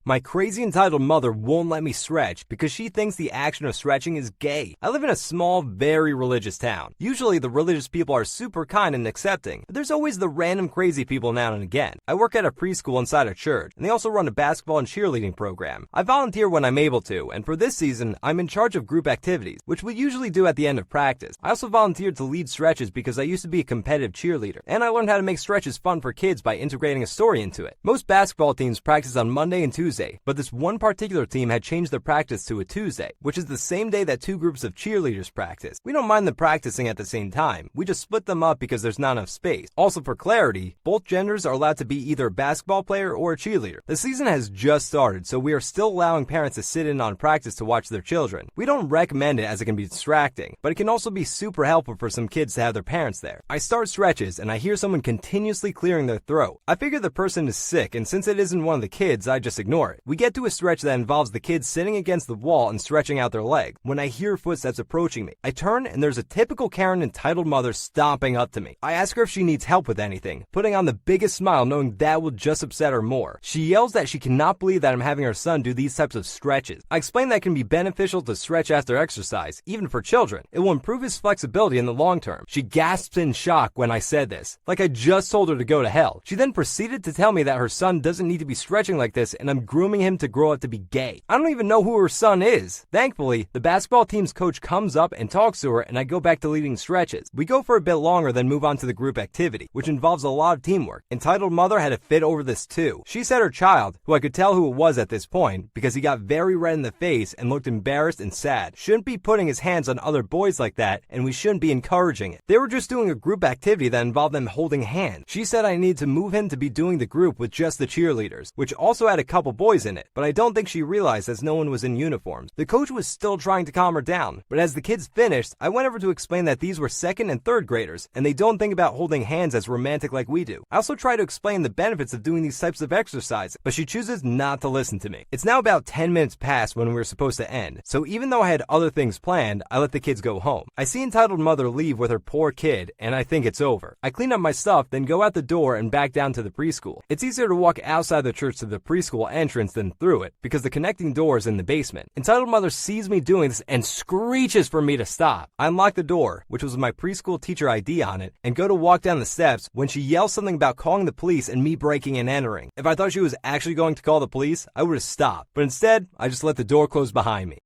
My crazy entitled mother won't let me stretch because she thinks the action of stretching is gay. I live in a small, very religious town. Usually the religious people are super kind and accepting, but there's always the random crazy people now and again. I work at a preschool inside a church, and they also run a basketball and cheerleading program. I volunteer when I'm able to, and for this season, I'm in charge of group activities, which we usually do at the end of practice. I also volunteered to lead stretches because I used to be a competitive cheerleader, and I learned how to make stretches fun for kids by integrating a story into it. Most basketball teams practice on Monday and Tuesday, but this one particular team had changed their practice to a Tuesday, which is the same day that two groups of cheerleaders practice. We don't mind them practicing at the same time, we just split them up because there's not enough space. Also for clarity, both genders are allowed to be either a basketball player or a cheerleader. The season has just started, so we are still allowing parents to sit in on practice to watch their children. We don't recommend it as it can be distracting, but it can also be super helpful for some kids to have their parents there. I start stretches and I hear someone continuously clearing their throat. I figure the person is sick, and since it isn't one of the kids, I just ignore it. We get to a stretch that involves the kids sitting against the wall and stretching out their leg. When I hear footsteps approaching me, I turn and there's a typical Karen entitled mother stomping up to me. I ask her if she needs help with anything, putting on the biggest smile knowing that will just upset her more. She yells that she cannot believe that I'm having her son do these types of stretches. I explain that it can be beneficial to stretch after exercise, even for children. It will improve his flexibility in the long term. She gasps in shock when I said this, like I just told her to go to hell. She then proceeded to tell me that her son doesn't need to be stretching like this and I'm grooming him to grow up to be gay. I don't even know who her son is. Thankfully, the basketball team's coach comes up and talks to her and I go back to leading stretches. We go for a bit longer then move on to the group activity, which involves a lot of teamwork. Entitled mother had a fit over this too. She said her child, who I could tell who it was at this point because he got very red in the face and looked embarrassed and sad, shouldn't be putting his hands on other boys like that and we shouldn't be encouraging it. They were just doing a group activity that involved them holding hands. She said I needed to move him to be doing the group with just the cheerleaders, which also had a couple boys in it, but I don't think she realized as no one was in uniforms. The coach was still trying to calm her down, but as the kids finished, I went over to explain that these were second and third graders, and they don't think about holding hands as romantic like we do. I also try to explain the benefits of doing these types of exercise, but she chooses not to listen to me. It's now about 10 minutes past when we were supposed to end, so even though I had other things planned, I let the kids go home. I see entitled mother leave with her poor kid, and I think it's over. I clean up my stuff, then go out the door and back down to the preschool. It's easier to walk outside the church to the preschool entrance than through it, because the connecting door is in the basement. Entitled mother sees me doing this and screeches for me to stop. I unlock the door, which was my preschool teacher ID on it, and go to walk down the steps when she yells something about calling the police and me breaking and entering. If I thought she was actually going to call the police, I would have stopped, but instead, I just let the door close behind me.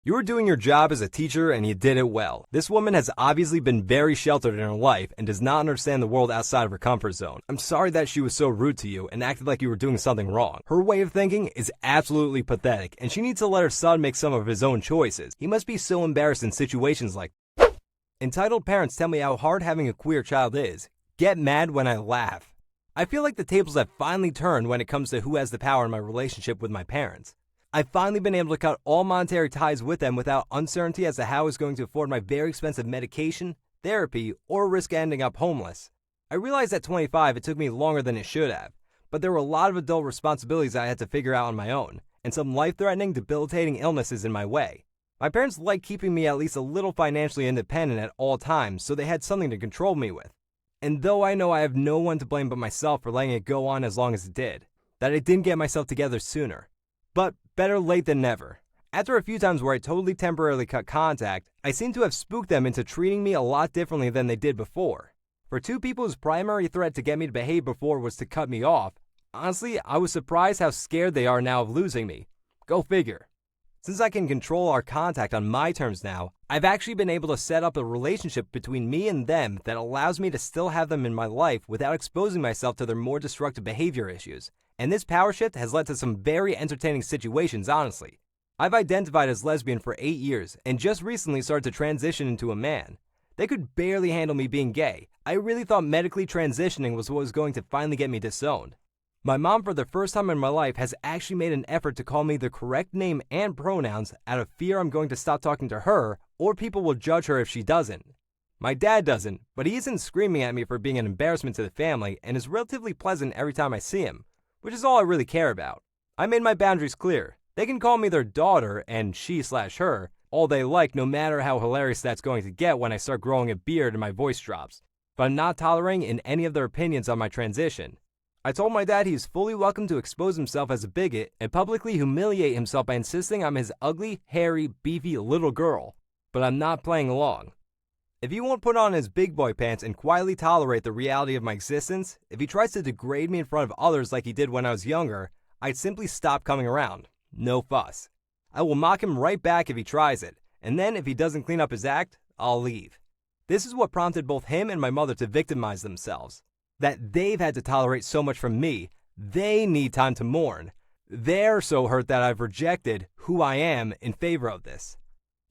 You were doing your job as a teacher and you did it well. This woman has obviously been very sheltered in her life and does not understand the world outside of her comfort zone. I'm sorry that she was so rude to you and acted like you were doing something wrong. Her way of thinking is absolutely pathetic and she needs to let her son make some of his own choices. He must be so embarrassed in situations like entitled parents tell me how hard having a queer child is. Get mad when I laugh. I feel like the tables have finally turned when it comes to who has the power in my relationship with my parents. I've finally been able to cut all monetary ties with them without uncertainty as to how I was going to afford my very expensive medication, therapy, or risk ending up homeless. I realized at 25 it took me longer than it should have, but there were a lot of adult responsibilities I had to figure out on my own, and some life-threatening, debilitating illnesses in my way. My parents liked keeping me at least a little financially independent at all times, so they had something to control me with. And though I know I have no one to blame but myself for letting it go on as long as it did, that I didn't get myself together sooner. But better late than never. After a few times where I totally temporarily cut contact, I seem to have spooked them into treating me a lot differently than they did before. For two people whose primary threat to get me to behave before was to cut me off, honestly, I was surprised how scared they are now of losing me. Go figure. Since I can control our contact on my terms now, I've actually been able to set up a relationship between me and them that allows me to still have them in my life without exposing myself to their more destructive behavior issues. And this power shift has led to some very entertaining situations, honestly. I've identified as lesbian for 8 years and just recently started to transition into a man. They could barely handle me being gay. I really thought medically transitioning was what was going to finally get me disowned. My mom, for the first time in my life, has actually made an effort to call me the correct name and pronouns out of fear I'm going to stop talking to her or people will judge her if she doesn't. My dad doesn't, but he isn't screaming at me for being an embarrassment to the family and is relatively pleasant every time I see him, which is all I really care about. I made my boundaries clear. They can call me their daughter and she/her all they like, no matter how hilarious that's going to get when I start growing a beard and my voice drops. But I'm not tolerating in any of their opinions on my transition. I told my dad he's fully welcome to expose himself as a bigot and publicly humiliate himself by insisting I'm his ugly, hairy, beefy little girl. But I'm not playing along. If he won't put on his big boy pants and quietly tolerate the reality of my existence, if he tries to degrade me in front of others like he did when I was younger, I'd simply stop coming around. No fuss. I will mock him right back if he tries it, and then if he doesn't clean up his act, I'll leave. This is what prompted both him and my mother to victimize themselves. That they've had to tolerate so much from me, they need time to mourn. They're so hurt that I've rejected who I am in favor of this.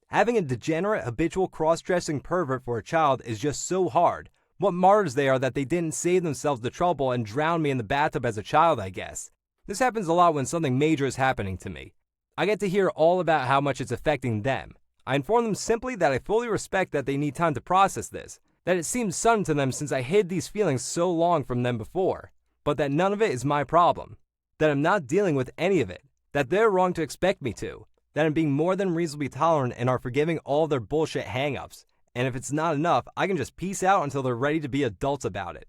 Having a degenerate, habitual, cross-dressing pervert for a child is just so hard. What martyrs they are that they didn't save themselves the trouble and drown me in the bathtub as a child, I guess. This happens a lot when something major is happening to me. I get to hear all about how much it's affecting them. I inform them simply that I fully respect that they need time to process this, that it seems sudden to them since I hid these feelings so long from them before, but that none of it is my problem, that I'm not dealing with any of it, that they're wrong to expect me to, that I'm being more than reasonably tolerant and are forgiving all their bullshit hang-ups, and if it's not enough, I can just peace out until they're ready to be adults about it.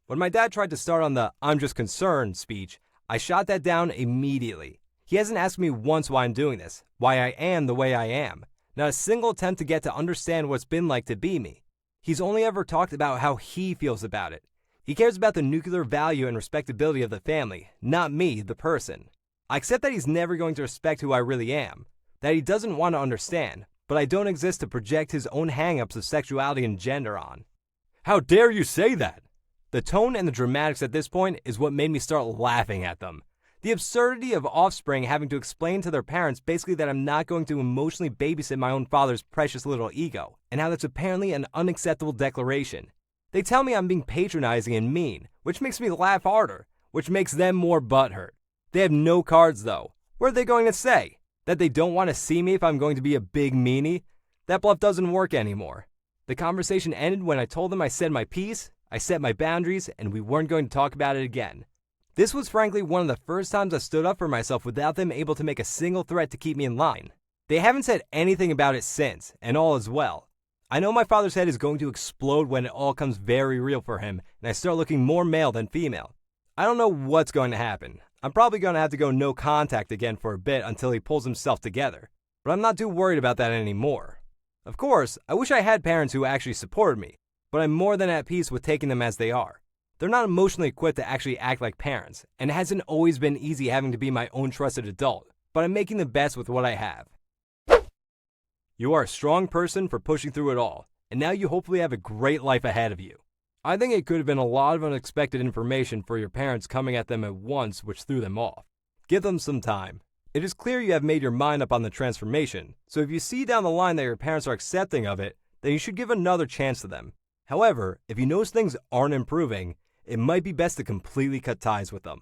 When my dad tried to start on the "I'm just concerned" speech, I shot that down immediately. He hasn't asked me once why I'm doing this, why I am the way I am. Not a single attempt to get to understand what it's been like to be me. He's only ever talked about how he feels about it. He cares about the nuclear value and respectability of the family, not me, the person. I accept that he's never going to respect who I really am, that he doesn't want to understand, but I don't exist to project his own hang-ups of sexuality and gender on. How dare you say that? The tone and the dramatics at this point is what made me start laughing at them. The absurdity of offspring having to explain to their parents basically that I'm not going to emotionally babysit my own father's precious little ego, and how that's apparently an unacceptable declaration. They tell me I'm being patronizing and mean, which makes me laugh harder, which makes them more butthurt. They have no cards though. What are they going to say? That they don't want to see me if I'm going to be a big meanie? That bluff doesn't work anymore. The conversation ended when I told them I said my piece, I set my boundaries, and we weren't going to talk about it again. This was frankly one of the first times I stood up for myself without them able to make a single threat to keep me in line. They haven't said anything about it since, and all is well. I know my father's head is going to explode when it all comes very real for him, and I start looking more male than female. I don't know what's going to happen. I'm probably going to have to go no contact again for a bit until he pulls himself together, but I'm not too worried about that anymore. Of course, I wish I had parents who actually supported me, but I'm more than at peace with taking them as they are. They're not emotionally equipped to actually act like parents, and it hasn't always been easy having to be my own trusted adult, but I'm making the best with what I have. You are a strong person for pushing through it all, and now you hopefully have a great life ahead of you. I think it could have been a lot of unexpected information for your parents coming at them at once, which threw them off. Give them some time. It is clear you have made your mind up on the transformation, so if you see down the line that your parents are accepting of it, then you should give another chance to them. However, if you notice things aren't improving, it might be best to completely cut ties with them.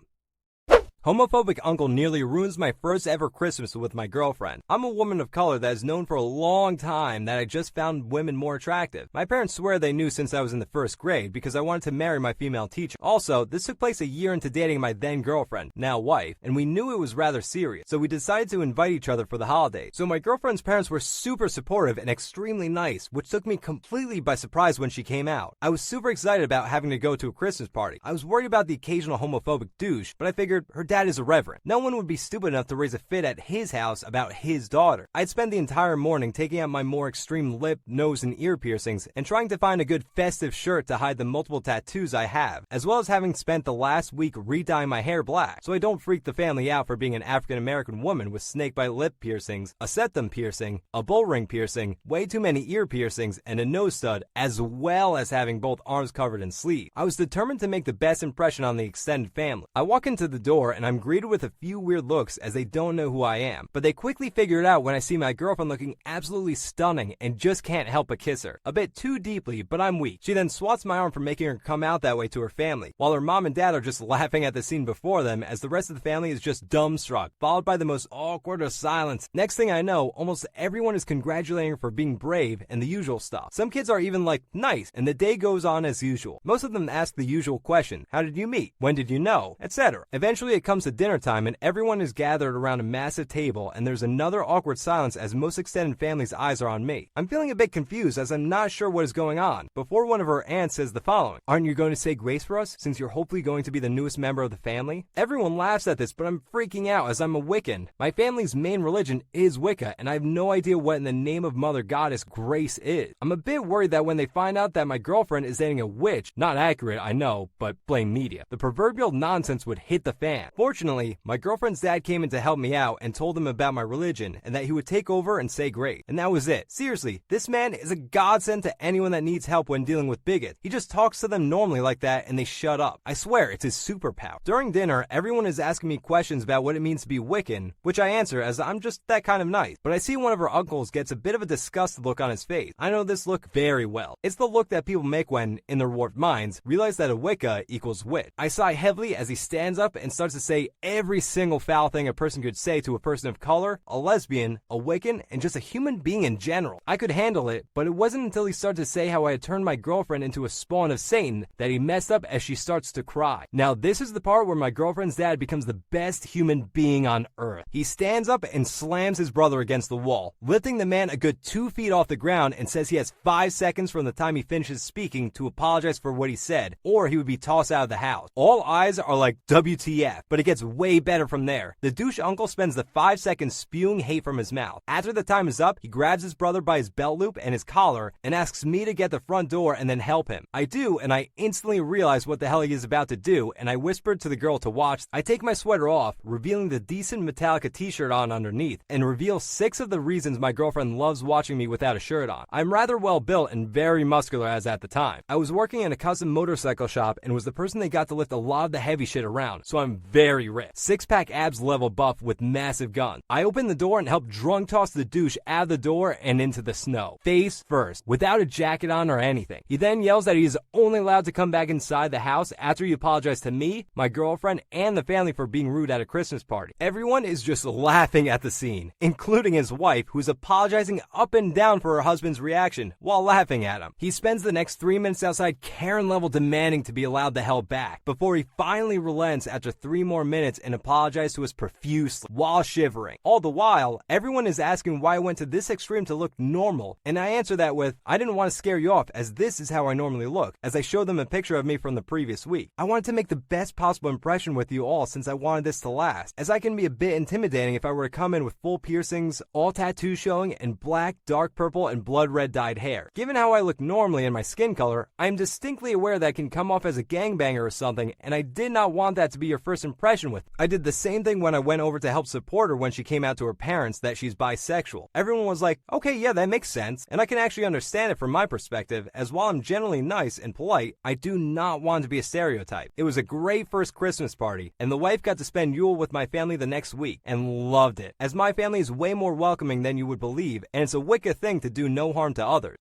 Homophobic uncle nearly ruins my first ever Christmas with my girlfriend. I'm a woman of color that has known for a long time that I just found women more attractive. My parents swear they knew since I was in the first grade because I wanted to marry my female teacher. Also, this took place a year into dating my then girlfriend, now wife, and we knew it was rather serious, so we decided to invite each other for the holidays. So my girlfriend's parents were super supportive and extremely nice, which took me completely by surprise when she came out. I was super excited about having to go to a Christmas party. I was worried about the occasional homophobic douche, but I figured her dad is a reverend. No one would be stupid enough to raise a fit at his house about his daughter. I'd spend the entire morning taking out my more extreme lip, nose, and ear piercings and trying to find a good festive shirt to hide the multiple tattoos I have, as well as having spent the last week re-dyeing my hair black so I don't freak the family out for being an African-American woman with snakebite lip piercings, a septum piercing, a bull ring piercing, way too many ear piercings, and a nose stud, as well as having both arms covered in sleeves. I was determined to make the best impression on the extended family. I walk into the door and I'm greeted with a few weird looks as they don't know who I am, but they quickly figure it out when I see my girlfriend looking absolutely stunning and just can't help but kiss her. A bit too deeply, but I'm weak. She then swats my arm for making her come out that way to her family, while her mom and dad are just laughing at the scene before them as the rest of the family is just dumbstruck, followed by the most awkward of silence. Next thing I know, almost everyone is congratulating her for being brave and the usual stuff. Some kids are even like, nice, and the day goes on as usual. Most of them ask the usual question, how did you meet? When did you know? Etc. Eventually it comes comes to dinner time and everyone is gathered around a massive table and there's another awkward silence as most extended family's eyes are on me. I'm feeling a bit confused as I'm not sure what is going on before one of her aunts says the following: "Aren't you going to say grace for us since you're hopefully going to be the newest member of the family?" Everyone laughs at this, but I'm freaking out as I'm a Wiccan. My family's main religion is Wicca and I have no idea what in the name of Mother Goddess Grace is. I'm a bit worried that when they find out that my girlfriend is dating a witch, not accurate I know, but blame media, the proverbial nonsense would hit the fan. Fortunately, my girlfriend's dad came in to help me out and told him about my religion and that he would take over and say grace. And that was it. Seriously, this man is a godsend to anyone that needs help when dealing with bigots. He just talks to them normally like that and they shut up. I swear, it's his superpower. During dinner, everyone is asking me questions about what it means to be Wiccan, which I answer as I'm just that kind of nice. But I see one of her uncles gets a bit of a disgusted look on his face. I know this look very well. It's the look that people make when, in their warped minds, realize that a Wicca equals witch. I sigh heavily as he stands up and starts to say every single foul thing a person could say to a person of color, a lesbian, a Wiccan, and just a human being in general. I could handle it, but it wasn't until he started to say how I had turned my girlfriend into a spawn of Satan that he messed up as she starts to cry. Now this is the part where my girlfriend's dad becomes the best human being on earth. He stands up and slams his brother against the wall, lifting the man a good 2 feet off the ground and says he has 5 seconds from the time he finishes speaking to apologize for what he said, or he would be tossed out of the house. All eyes are like WTF, but it gets way better from there. The douche uncle spends the 5 seconds spewing hate from his mouth. After the time is up, he grabs his brother by his belt loop and his collar and asks me to get the front door and then help him. I do, and I instantly realize what the hell he is about to do, and I whispered to the girl to watch. I take my sweater off, revealing the decent Metallica t-shirt on underneath, and reveal 6 of the reasons my girlfriend loves watching me without a shirt on. I'm rather well built and very muscular as at the time. I was working in a custom motorcycle shop and was the person they got to lift a lot of the heavy shit around, so I'm very ripped. 6-pack abs level buff with massive guns. I open the door and help drunk toss the douche out of the door and into the snow, face first, without a jacket on or anything. He then yells that he is only allowed to come back inside the house after he apologized to me, my girlfriend, and the family for being rude at a Christmas party. Everyone is just laughing at the scene, including his wife, who's apologizing up and down for her husband's reaction while laughing at him. He spends the next 3 minutes outside Karen level demanding to be allowed the hell back before he finally relents after 3 more minutes and apologizes to us profusely while shivering. All the while, everyone is asking why I went to this extreme to look normal, and I answer that with, I didn't want to scare you off as this is how I normally look, as I show them a picture of me from the previous week. I wanted to make the best possible impression with you all since I wanted this to last, as I can be a bit intimidating if I were to come in with full piercings, all tattoos showing, and black, dark purple, and blood red dyed hair. Given how I look normally in my skin color, I am distinctly aware that I can come off as a gangbanger or something, and I did not want that to be your first impression with. I did the same thing when I went over to help support her when she came out to her parents that she's bisexual. Everyone was like, okay, yeah, that makes sense, and I can actually understand it from my perspective, as while I'm generally nice and polite, I do not want to be a stereotype. It was a great first Christmas party, and the wife got to spend Yule with my family the next week, and loved it, as my family is way more welcoming than you would believe, and it's a Wicca thing to do no harm to others.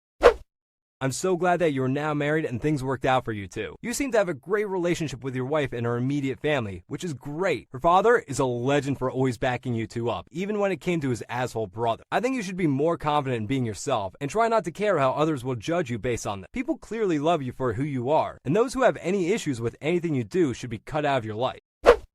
I'm so glad that you're now married and things worked out for you two. You seem to have a great relationship with your wife and her immediate family, which is great. Her father is a legend for always backing you two up, even when it came to his asshole brother. I think you should be more confident in being yourself and try not to care how others will judge you based on that. People clearly love you for who you are, and those who have any issues with anything you do should be cut out of your life.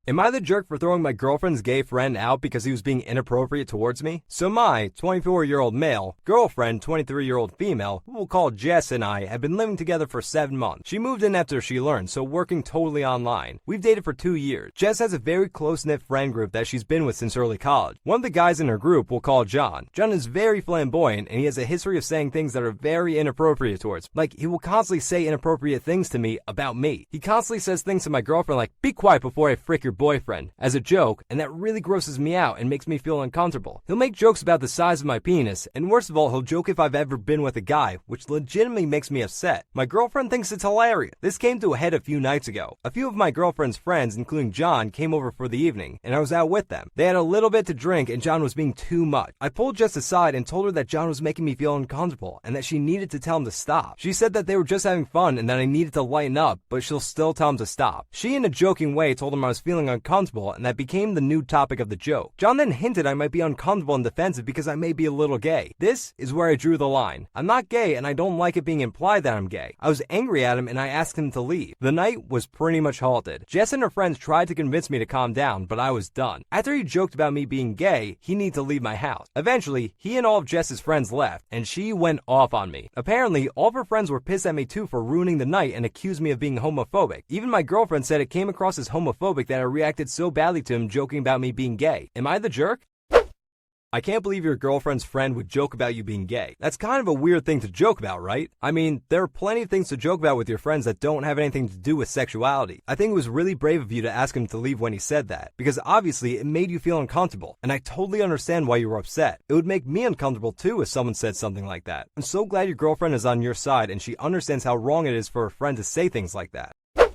Am I the jerk for throwing my girlfriend's gay friend out because he was being inappropriate towards me? So my 24-year-old male, girlfriend 23-year-old female, who we'll call Jess, and I have been living together for 7 months. She moved in after she learned, so working totally online. We've dated for 2 years. Jess has a very close-knit friend group that she's been with since early college. One of the guys in her group we'll call John. John is very flamboyant, and he has a history of saying things that are very inappropriate towards. Like, he will constantly say inappropriate things to me about me. He constantly says things to my girlfriend like, be quiet before I frick your boyfriend, as a joke, and that really grosses me out and makes me feel uncomfortable. He'll make jokes about the size of my penis, and worst of all, he'll joke if I've ever been with a guy, which legitimately makes me upset. My girlfriend thinks it's hilarious. This came to a head a few nights ago. A few of my girlfriend's friends, including John, came over for the evening, and I was out with them. They had a little bit to drink, and John was being too much. I pulled Jess aside and told her that John was making me feel uncomfortable, and that she needed to tell him to stop. She said that they were just having fun and that I needed to lighten up, but she'll still tell him to stop. She, in a joking way, told him I was feeling feeling uncomfortable, and that became the new topic of the joke. John then hinted I might be uncomfortable and defensive because I may be a little gay. This is where I drew the line. I'm not gay, and I don't like it being implied that I'm gay. I was angry at him, and I asked him to leave. The night was pretty much halted. Jess and her friends tried to convince me to calm down, but I was done. After he joked about me being gay, he needed to leave my house. Eventually, he and all of Jess's friends left, and she went off on me. Apparently, all of her friends were pissed at me too for ruining the night and accused me of being homophobic. Even my girlfriend said it came across as homophobic that I reacted so badly to him joking about me being gay. Am I the jerk? I can't believe your girlfriend's friend would joke about you being gay. That's kind of a weird thing to joke about, right? I mean, there are plenty of things to joke about with your friends that don't have anything to do with sexuality. I think it was really brave of you to ask him to leave when he said that, because obviously it made you feel uncomfortable, and I totally understand why you were upset. It would make me uncomfortable too if someone said something like that. I'm so glad your girlfriend is on your side and she understands how wrong it is for a friend to say things like that.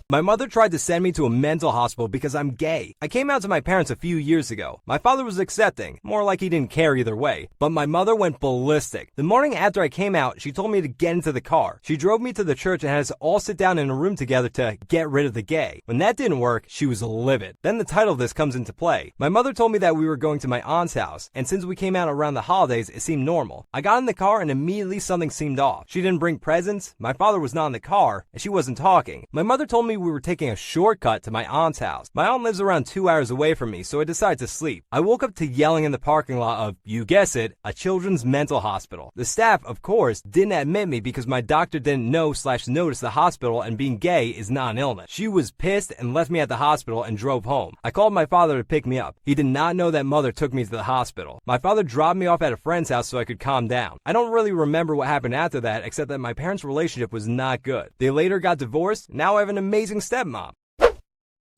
My mother tried to send me to a mental hospital because I'm gay. I came out to my parents a few years ago. My father was accepting, more like he didn't care either way, but my mother went ballistic. The morning after I came out, she told me to get into the car. She drove me to the church and had us all sit down in a room together to get rid of the gay. When that didn't work, she was livid. Then the title of this comes into play. My mother told me that we were going to my aunt's house, and since we came out around the holidays, it seemed normal. I got in the car and immediately something seemed off. She didn't bring presents, my father was not in the car, and she wasn't talking. My mother told me we were taking a shortcut to my aunt's house. My aunt lives around 2 hours away from me, so I decided to sleep. I woke up to yelling in the parking lot of, you guess it, a children's mental hospital. The staff, of course, didn't admit me because my doctor didn't know/notice the hospital and being gay is not an illness. She was pissed and left me at the hospital and drove home. I called my father to pick me up. He did not know that mother took me to the hospital. My father dropped me off at a friend's house so I could calm down. I don't really remember what happened after that except that my parents' relationship was not good. They later got divorced. Now I have an amazing stepmom.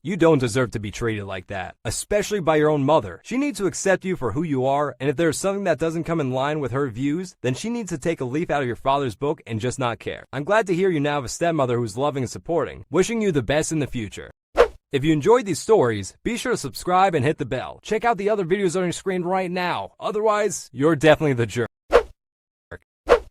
You don't deserve to be treated like that, especially by your own mother. She needs to accept you for who you are, and if there's something that doesn't come in line with her views, then she needs to take a leaf out of your father's book and just not care. I'm glad to hear you now have a stepmother who's loving and supporting. Wishing you the best in the future. If you enjoyed these stories, be sure to subscribe and hit the bell. Check out the other videos on your screen right now. Otherwise, you're definitely the jerk.